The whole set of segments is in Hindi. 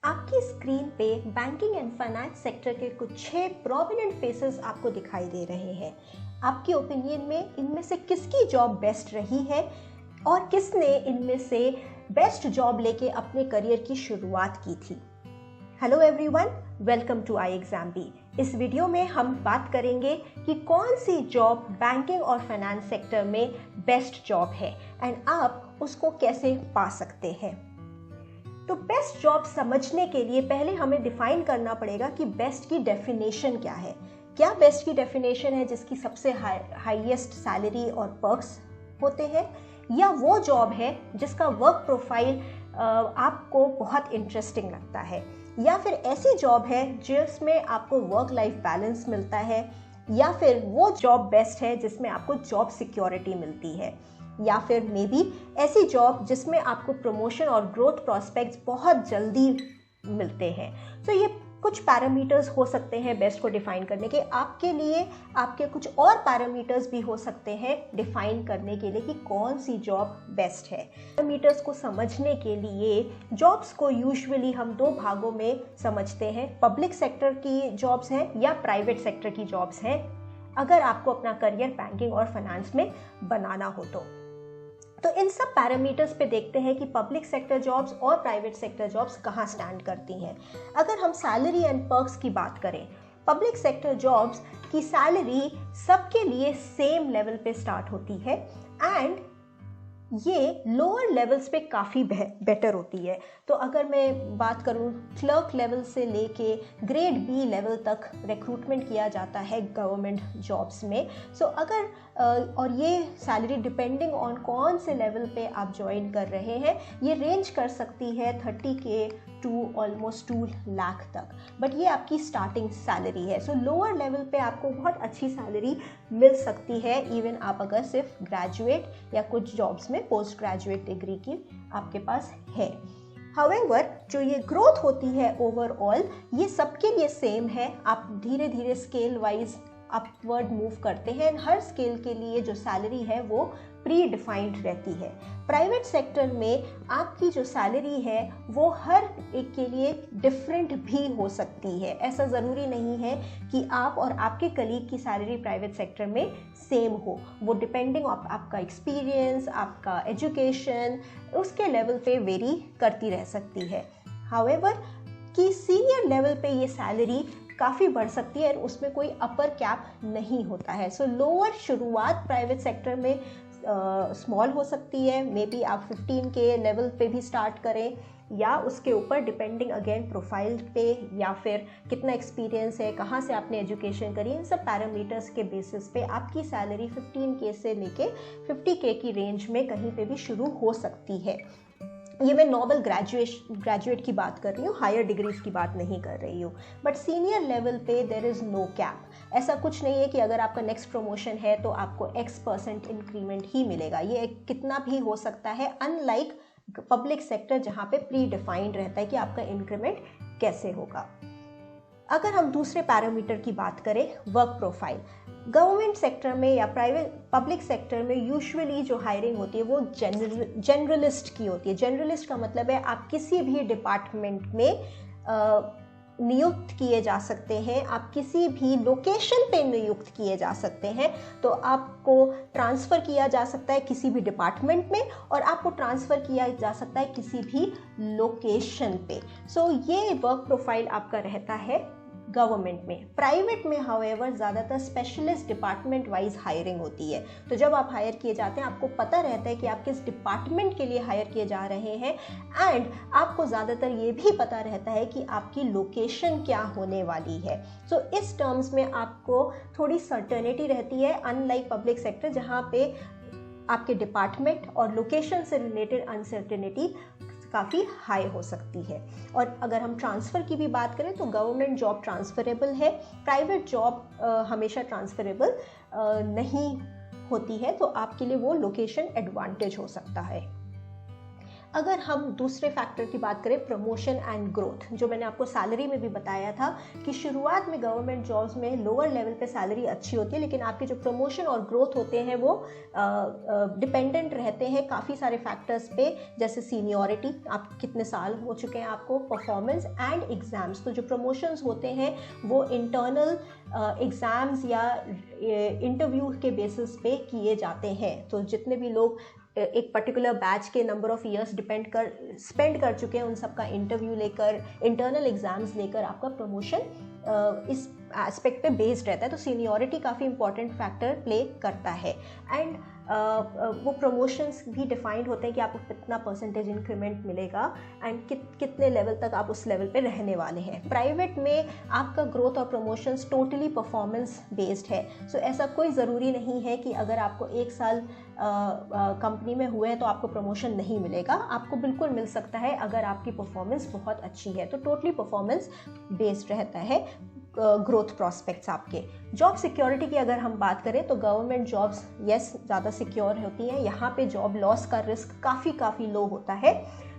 आपकी स्क्रीन पे बैंकिंग एंड फाइनेंस सेक्टर के कुछ 6 प्रोमिनेंट फेसेस आपको दिखाई दे रहे हैं। आपके ओपिनियन में इनमें से किसकी जॉब बेस्ट रही है और किसने इनमें से बेस्ट जॉब लेके अपने करियर की शुरुआत की थी? Hello everyone, welcome to I exam B. इस वीडियो में हम बात करेंगे कि कौन सी जॉब बैंकिंग और फाइनेंस सेक्टर में बेस्ट जॉब है एंड आप उसको कैसे पा सकते हैं। तो बेस्ट जॉब समझने के लिए पहले हमें डिफाइन करना पड़ेगा कि बेस्ट की डेफिनेशन क्या है। क्या बेस्ट की डेफिनेशन है जिसकी सबसे हाईएस्ट सैलरी और पर्क्स होते हैं, या वो जॉब है जिसका वर्क प्रोफाइल आपको बहुत इंटरेस्टिंग लगता है, या फिर ऐसी जॉब है जिसमें आपको वर्क लाइफ बैलेंस मिलता है, या फिर वो जॉब बेस्ट है जिसमें आपको जॉब सिक्योरिटी मिलती है, या फिर मे बी ऐसी जॉब जिसमें आपको प्रमोशन और ग्रोथ प्रॉस्पेक्ट्स बहुत जल्दी मिलते हैं। तो ये कुछ पैरामीटर्स हो सकते हैं बेस्ट को डिफाइन करने के। आपके लिए आपके कुछ और पैरामीटर्स भी हो सकते हैं डिफाइन करने के लिए कि कौन सी जॉब बेस्ट है। पैरामीटर्स को समझने के लिए जॉब्स को यूजुअली हम दो भागों में समझते हैं, पब्लिक सेक्टर की जॉब्स हैं या प्राइवेट सेक्टर की जॉब्स हैं, अगर आपको अपना करियर बैंकिंग और फाइनेंस में बनाना हो तो इन सब पैरामीटर्स पे देखते हैं कि पब्लिक सेक्टर जॉब्स और प्राइवेट सेक्टर जॉब्स कहाँ स्टैंड करती हैं। अगर हम सैलरी एंड पर्क्स की बात करें, पब्लिक सेक्टर जॉब्स की सैलरी सबके लिए सेम लेवल पे स्टार्ट होती है एंड ये लोअर लेवल्स पे काफ़ी बेटर होती है। तो अगर मैं बात करूँ, क्लर्क लेवल से लेके ग्रेड बी लेवल तक रिक्रूटमेंट किया जाता है गवर्नमेंट जॉब्स में। सो अगर और ये सैलरी डिपेंडिंग ऑन कौन से लेवल पे आप ज्वाइन कर रहे हैं, ये रेंज कर सकती है 30K टू ऑलमोस्ट 2 लाख तक, बट ये आपकी स्टार्टिंग सैलरी है। सो लोअर लेवल पे आपको बहुत अच्छी सैलरी मिल सकती है, इवन आप अगर सिर्फ ग्रेजुएट या कुछ जॉब्स में पोस्ट ग्रेजुएट डिग्री की आपके पास है। हाउएवर जो ये ग्रोथ होती है ओवरऑल, ये सबके लिए सेम है। आप धीरे धीरे स्केल वाइज अपवर्ड मूव करते हैं। हर स्केल के लिए जो सैलरी है वो प्री डिफाइंड रहती है। प्राइवेट सेक्टर में आपकी जो सैलरी है वो हर एक के लिए डिफरेंट भी हो सकती है। ऐसा ज़रूरी नहीं है कि आप और आपके कलीग की सैलरी प्राइवेट सेक्टर में सेम हो। वो डिपेंडिंग आपका एक्सपीरियंस, आपका एजुकेशन, उसके लेवल पे वेरी करती रह सकती है। हाउएवर कि सीनियर लेवल पे ये सैलरी काफ़ी बढ़ सकती है और उसमें कोई अपर कैप नहीं होता है। सो लोअर शुरुआत प्राइवेट सेक्टर में स्मॉल हो सकती है। मे बी आप 15K लेवल पे भी स्टार्ट करें, या उसके ऊपर डिपेंडिंग अगेन प्रोफाइल पे, या फिर कितना एक्सपीरियंस है, कहाँ से आपने एजुकेशन करी, इन सब पैरामीटर्स के बेसिस पे आपकी सैलरी 15K से लेके 50K की रेंज में कहीं पे भी शुरू हो सकती है। ये मैं नॉर्मल ग्रेजुएट की बात कर रही हूँ, हायर डिग्रीज की बात नहीं कर रही हूँ। बट सीनियर लेवल पे देयर इज़ नो कैप। ऐसा कुछ नहीं है कि अगर आपका नेक्स्ट प्रमोशन है तो आपको X% इंक्रीमेंट ही मिलेगा। ये कितना भी हो सकता है, अनलाइक पब्लिक सेक्टर जहाँ पे प्री डिफाइंड रहता है कि आपका इंक्रीमेंट कैसे होगा। अगर हम दूसरे पैरामीटर की बात करें, वर्क प्रोफाइल, गवर्नमेंट सेक्टर में या प्राइवेट पब्लिक सेक्टर में यूजुअली जो हायरिंग होती है वो जनरलिस्ट की होती है। जनरलिस्ट का मतलब है आप किसी भी डिपार्टमेंट में नियुक्त किए जा सकते हैं, आप किसी भी लोकेशन पे नियुक्त किए जा सकते हैं। तो आपको ट्रांसफ़र किया जा सकता है किसी भी डिपार्टमेंट में, और आपको ट्रांसफ़र किया जा सकता है किसी भी लोकेशन पे। सो ये वर्क प्रोफाइल आपका रहता है गवर्नमेंट में। प्राइवेट में हाउएवर ज़्यादातर स्पेशलिस्ट डिपार्टमेंट वाइज हायरिंग होती है। तो जब आप हायर किए जाते हैं, आपको पता रहता है कि आप किस डिपार्टमेंट के लिए हायर किए जा रहे हैं, एंड आपको ज़्यादातर ये भी पता रहता है कि आपकी लोकेशन क्या होने वाली है। सो इस टर्म्स में आपको थोड़ी सर्टेनिटी रहती है, अनलाइक पब्लिक सेक्टर जहाँ पे आपके डिपार्टमेंट और लोकेशन से रिलेटेड अनसर्टेनिटी काफ़ी हाई हो सकती है। और अगर हम ट्रांसफ़र की भी बात करें तो गवर्नमेंट जॉब ट्रांसफरेबल है, प्राइवेट जॉब हमेशा ट्रांसफरेबल नहीं होती है, तो आपके लिए वो लोकेशन एडवांटेज हो सकता है। अगर हम दूसरे फैक्टर की बात करें, प्रमोशन एंड ग्रोथ, जो मैंने आपको सैलरी में भी बताया था कि शुरुआत में गवर्नमेंट जॉब्स में लोअर लेवल पे सैलरी अच्छी होती है, लेकिन आपके जो प्रमोशन और ग्रोथ होते हैं वो डिपेंडेंट रहते हैं काफ़ी सारे फैक्टर्स पे, जैसे सीनियरिटी, आप कितने साल हो चुके हैं आपको, परफॉर्मेंस एंड एग्ज़ाम्स। तो जो प्रमोशंस होते हैं वो इंटरनल एग्ज़ाम्स या इंटरव्यू के बेसिस पे किए जाते हैं। तो जितने भी लोग एक पर्टिकुलर बैच के नंबर ऑफ ईयर्स स्पेंड कर चुके हैं, उन सब का इंटरव्यू लेकर, इंटरनल एग्जाम्स लेकर आपका प्रमोशन इस एस्पेक्ट पे बेस्ड रहता है। तो सीनियरिटी काफ़ी इंपॉर्टेंट फैक्टर प्ले करता है। एंड वो प्रमोशंस भी डिफाइंड होते हैं कि आपको कितना परसेंटेज इंक्रीमेंट मिलेगा एंड कितने लेवल तक आप उस लेवल पे रहने वाले हैं। प्राइवेट में आपका ग्रोथ और प्रमोशंस टोटली परफॉर्मेंस बेस्ड है। सो ऐसा कोई ज़रूरी नहीं है कि अगर आपको 1 साल कंपनी में हुए हैं तो आपको प्रमोशन नहीं मिलेगा, आपको बिल्कुल मिल सकता है अगर आपकी परफॉर्मेंस बहुत अच्छी है। तो टोटली परफॉर्मेंस बेस्ड रहता है ग्रोथ प्रोस्पेक्ट्स आपके। जॉब सिक्योरिटी की अगर हम बात करें तो गवर्नमेंट जॉब्स ज़्यादा सिक्योर होती हैं, यहाँ पे जॉब लॉस का रिस्क काफ़ी लो होता है।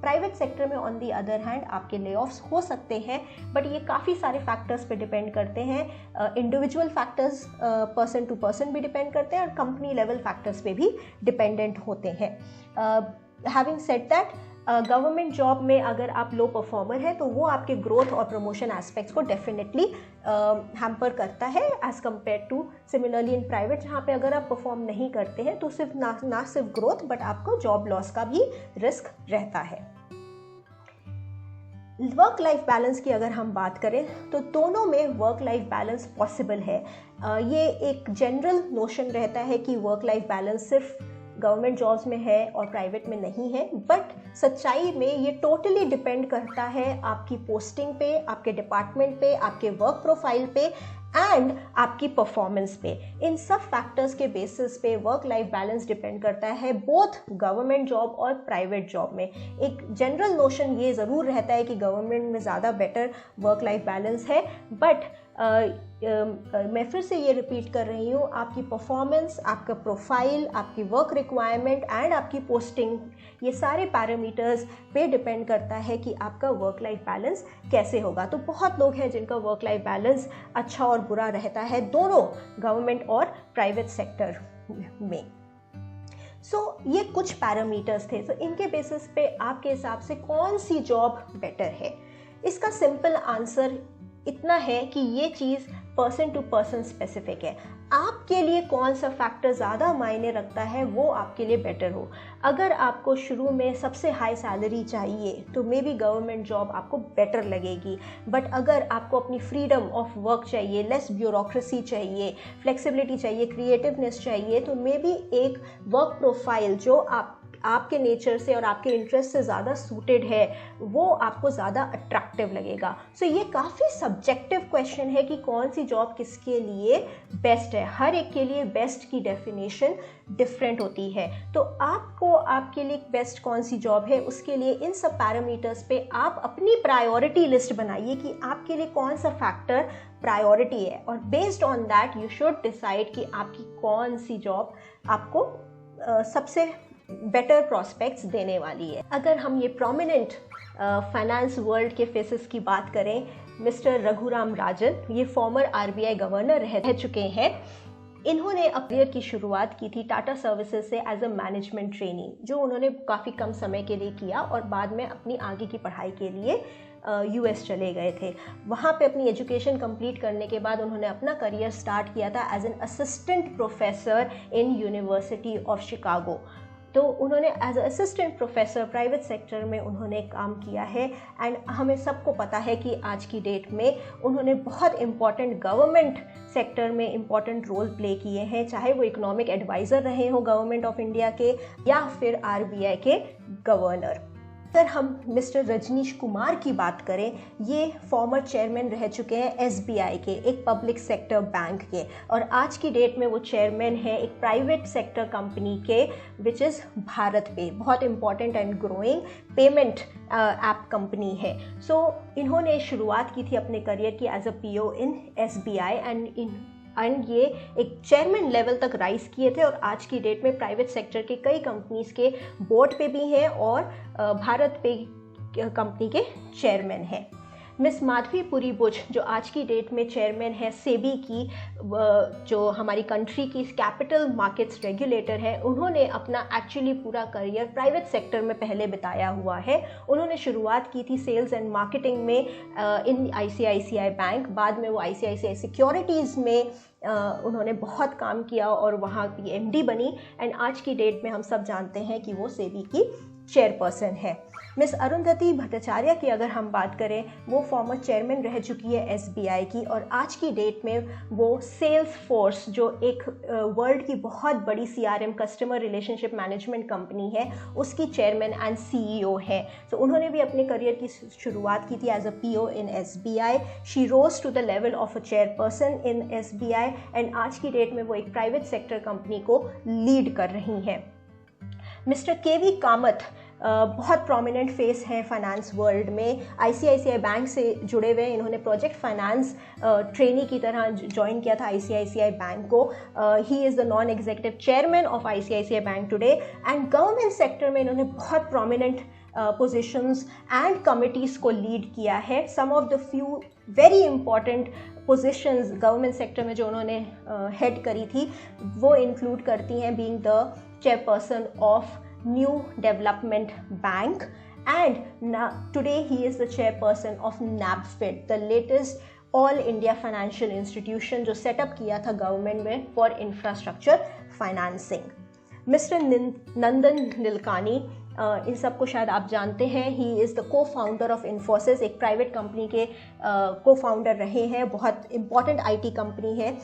प्राइवेट सेक्टर में ऑन दी अदर हैंड आपके ले ऑफ्स हो सकते हैं, बट ये काफ़ी सारे फैक्टर्स पे डिपेंड करते हैं। Individual factors person to person भी डिपेंड करते हैं और कंपनी लेवल फैक्टर्स पे भी डिपेंडेंट होते हैं। Having said that, government job में अगर आप लो परफॉर्मर है तो वो आपके ग्रोथ और प्रमोशन एस्पेक्ट्स को डेफिनेटली हैम्पर करता है as compare to similarly in private, जहाँ पे अगर आप परफॉर्म नहीं करते हैं तो सिर्फ ना सिर्फ ग्रोथ बट आपको जॉब लॉस का भी रिस्क रहता है। वर्क लाइफ बैलेंस की अगर हम बात करें तो दोनों में वर्क लाइफ बैलेंस पॉसिबल है। ये एक जनरल नोशन रहता है कि वर्क लाइफ बैलेंस सिर्फ गवर्नमेंट जॉब्स में है और प्राइवेट में नहीं है, बट सच्चाई में ये टोटली डिपेंड करता है आपकी पोस्टिंग पे, आपके डिपार्टमेंट पे, आपके वर्क प्रोफाइल पे एंड आपकी परफॉर्मेंस पे। इन सब फैक्टर्स के बेसिस पे वर्क लाइफ बैलेंस डिपेंड करता है बोथ गवर्नमेंट जॉब और प्राइवेट जॉब में। एक जनरल नोशन ये ज़रूर रहता है कि गवर्नमेंट में ज़्यादा बेटर वर्क लाइफ बैलेंस है, बट मैं फिर से ये रिपीट कर रही हूँ, आपकी परफॉर्मेंस, आपका प्रोफाइल, आपकी वर्क रिक्वायरमेंट एंड आपकी पोस्टिंग, ये सारे पैरामीटर्स पे डिपेंड करता है कि आपका वर्क लाइफ बैलेंस कैसे होगा। तो बहुत लोग हैं जिनका वर्क लाइफ बैलेंस अच्छा और बुरा रहता है दोनों गवर्नमेंट और प्राइवेट सेक्टर में। ये कुछ पैरामीटर्स थे। इनके बेसिस पे आपके हिसाब से कौन सी जॉब बेटर है? इसका सिंपल आंसर इतना है कि ये चीज़ पर्सन टू पर्सन स्पेसिफिक है। आपके लिए कौन सा फैक्टर ज़्यादा मायने रखता है वो आपके लिए बेटर हो। अगर आपको शुरू में सबसे हाई सैलरी चाहिए तो मे बी गवर्नमेंट जॉब आपको बेटर लगेगी, बट अगर आपको अपनी फ्रीडम ऑफ वर्क चाहिए, लेस ब्यूरोक्रेसी चाहिए, फ्लेक्सिबिलिटी चाहिए, क्रिएटिवनेस चाहिए, तो मे बी एक वर्क प्रोफाइल जो आपके नेचर से और आपके इंटरेस्ट से ज़्यादा सूटेड है वो आपको ज़्यादा अट्रैक्टिव लगेगा। ये काफ़ी सब्जेक्टिव क्वेश्चन है कि कौन सी जॉब किसके लिए बेस्ट है। हर एक के लिए बेस्ट की डेफिनेशन डिफरेंट होती है। तो आपको आपके लिए बेस्ट कौन सी जॉब है, उसके लिए इन सब पैरामीटर्स पे आप अपनी प्रायोरिटी लिस्ट बनाइए कि आपके लिए कौन सा फैक्टर प्रायोरिटी है, और based on that you should decide कि आपकी कौन सी जॉब आपको सबसे बेटर प्रोस्पेक्ट्स देने वाली है। अगर हम ये प्रोमिनेंट फाइनेंस वर्ल्ड के फेसेस की बात करें, मिस्टर रघुराम राजन, ये फॉर्मर आरबीआई गवर्नर रह चुके हैं। इन्होंने करियर की शुरुआत की थी टाटा सर्विसेज से एज अ मैनेजमेंट ट्रेनी, जो उन्होंने काफ़ी कम समय के लिए किया और बाद में अपनी आगे की पढ़ाई के लिए यूएस चले गए थे। वहाँ पे अपनी एजुकेशन कंप्लीट करने के बाद उन्होंने अपना करियर स्टार्ट किया था as an assistant professor in university of Chicago. तो उन्होंने as assistant professor private sector में उन्होंने काम किया है एंड हमें सबको पता है कि आज की डेट में उन्होंने बहुत इम्पॉर्टेंट गवर्नमेंट सेक्टर में इम्पॉर्टेंट रोल प्ले किए हैं, चाहे वो इकोनॉमिक एडवाइज़र रहे हो गवर्नमेंट ऑफ इंडिया के या फिर आरबीआई के गवर्नर। अगर हम मिस्टर रजनीश कुमार की बात करें, ये फॉर्मर चेयरमैन रह चुके हैं एसबीआई के, एक पब्लिक सेक्टर बैंक के, और आज की डेट में वो चेयरमैन है एक प्राइवेट सेक्टर कंपनी के विच इज़ भारत पे, बहुत important and growing payment app company है। इन्होंने शुरुआत की थी अपने करियर की as a PO in SBI and and ये एक चेयरमैन लेवल तक राइज किए थे और आज की डेट में प्राइवेट सेक्टर के कई कंपनीज के बोर्ड पे भी हैं और भारत पे कंपनी के चेयरमैन हैं। मिस माधवी पुरी बुच जो आज की डेट में चेयरमैन है सेबी की, जो हमारी कंट्री की कैपिटल मार्केट्स रेगुलेटर है, उन्होंने अपना एक्चुअली पूरा करियर प्राइवेट सेक्टर में पहले बिताया हुआ है। उन्होंने शुरुआत की थी सेल्स एंड मार्केटिंग में इन आईसीआईसीआई बैंक, बाद में वो आईसीआईसीआई सिक्योरिटीज़ में उन्होंने बहुत काम किया और वहाँ की एमडी बनी एंड आज की डेट में हम सब जानते हैं कि वो सेबी की चेयरपर्सन है। मिस अरुंधति भट्टाचार्य की अगर हम बात करें, वो फॉर्मर चेयरमैन रह चुकी है एसबीआई की और आज की डेट में वो सेल्स फोर्स जो एक वर्ल्ड की बहुत बड़ी CRM customer relationship management company है उसकी चेयरमैन एंड सीईओ है। तो उन्होंने भी अपने करियर की शुरुआत की थी as a PO in SBI. She rose to the level of a chairperson in SBI and आज की डेट में वो एक प्राइवेट सेक्टर कंपनी को लीड कर रही हैं। मिस्टर केवी कामत बहुत प्रोमिनेंट फेस हैं फाइनेंस वर्ल्ड में, आईसीआईसीआई बैंक से जुड़े हुए। इन्होंने प्रोजेक्ट फाइनेंस ट्रेनी की तरह ज्वाइन किया था आईसीआईसीआई बैंक को। He is the non executive chairman of ICICI bank today and government sector में इन्होंने बहुत प्रोमिनेंट पोजीशंस एंड कमिटीज़ को लीड किया है। Some of the few very important positions government sector में जो उन्होंने हेड करी थी वो इंक्लूड करती हैं being the chairperson of New Development Bank and today he is the chairperson of NABFID, the latest All India Financial Institution जो सेटअप किया था गवर्नमेंट में फॉर इंफ्रास्ट्रक्चर फाइनेंसिंग। मिस्टर नंदन नीलकानी, इन सबको शायद आप जानते हैं, ही इज़ द को फाउंडर ऑफ इन्फोसिस, एक प्राइवेट कंपनी के को फाउंडर रहे हैं। बहुत इंपॉर्टेंट आईटी कंपनी है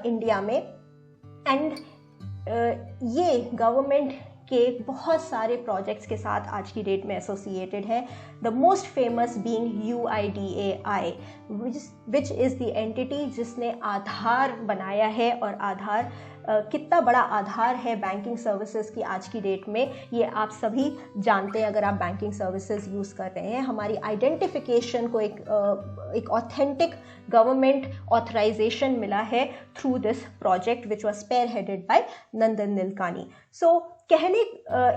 इंडिया में एंड ये गवर्नमेंट के बहुत सारे प्रोजेक्ट्स के साथ आज की डेट में एसोसिएटेड है। The most famous being UIDAI which is the entity जिसने आधार बनाया है और आधार कितना बड़ा आधार है बैंकिंग सर्विसेज की आज की डेट में, ये आप सभी जानते हैं अगर आप बैंकिंग सर्विसेज यूज़ कर रहे हैं। हमारी आइडेंटिफिकेशन को एक ऑथेंटिक गवर्नमेंट ऑथराइजेशन मिला है through this project which was spearheaded by Nandan Nilekani. So कहने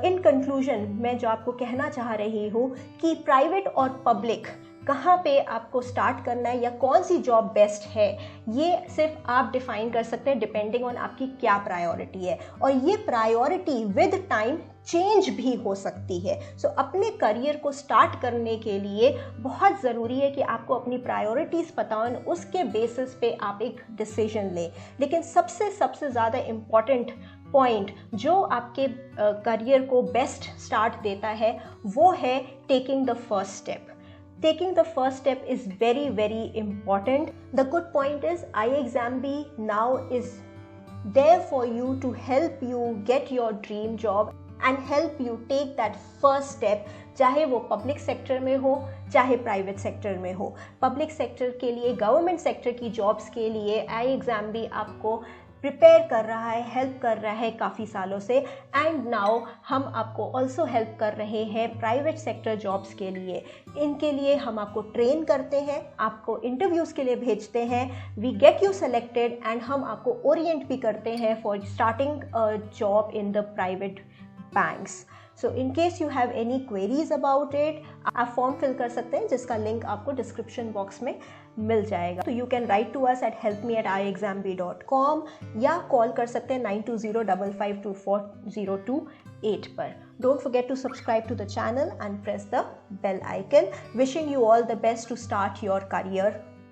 इन कंक्लूजन मैं जो आपको कहना चाह रही हूँ कि प्राइवेट और पब्लिक कहाँ पे आपको स्टार्ट करना है या कौन सी जॉब बेस्ट है, ये सिर्फ आप डिफाइन कर सकते हैं डिपेंडिंग ऑन आपकी क्या प्रायोरिटी है और ये प्रायोरिटी विद टाइम चेंज भी हो सकती है। सो अपने करियर को स्टार्ट करने के लिए बहुत ज़रूरी है कि आपको अपनी प्रायोरिटीज़ पता हो, उसके बेसिस पे आप एक डिसीजन लें। लेकिन सबसे ज़्यादा इम्पॉर्टेंट पॉइंट जो आपके करियर को बेस्ट स्टार्ट देता है वो है taking the first step. Taking the first step is very, very important. The good point is iExamB now is there for you to help you get your dream job and help you take that first step, चाहे वो पब्लिक सेक्टर में हो चाहे प्राइवेट सेक्टर में हो। पब्लिक सेक्टर के लिए, गवर्नमेंट सेक्टर की जॉब्स के लिए iExamB आपको प्रिपेयर कर रहा है, हेल्प कर रहा है काफ़ी सालों से एंड नाउ हम आपको ऑल्सो हेल्प कर रहे हैं प्राइवेट सेक्टर जॉब्स के लिए। इनके लिए हम आपको ट्रेन करते हैं, आपको इंटरव्यूज़ के लिए भेजते हैं, we get you selected and हम आपको ओरिएंट भी करते हैं for starting a job in the private banks. So in case you have any queries about it, आप फॉर्म फिल कर सकते हैं जिसका लिंक आपको डिस्क्रिप्शन बॉक्स में मिल जाएगा। तो you can write to us at helpme@iexamb.com या कॉल कर सकते हैं 9205524028 पर। Don't forget to subscribe to the channel and press the bell icon. Wishing you all the best to start your career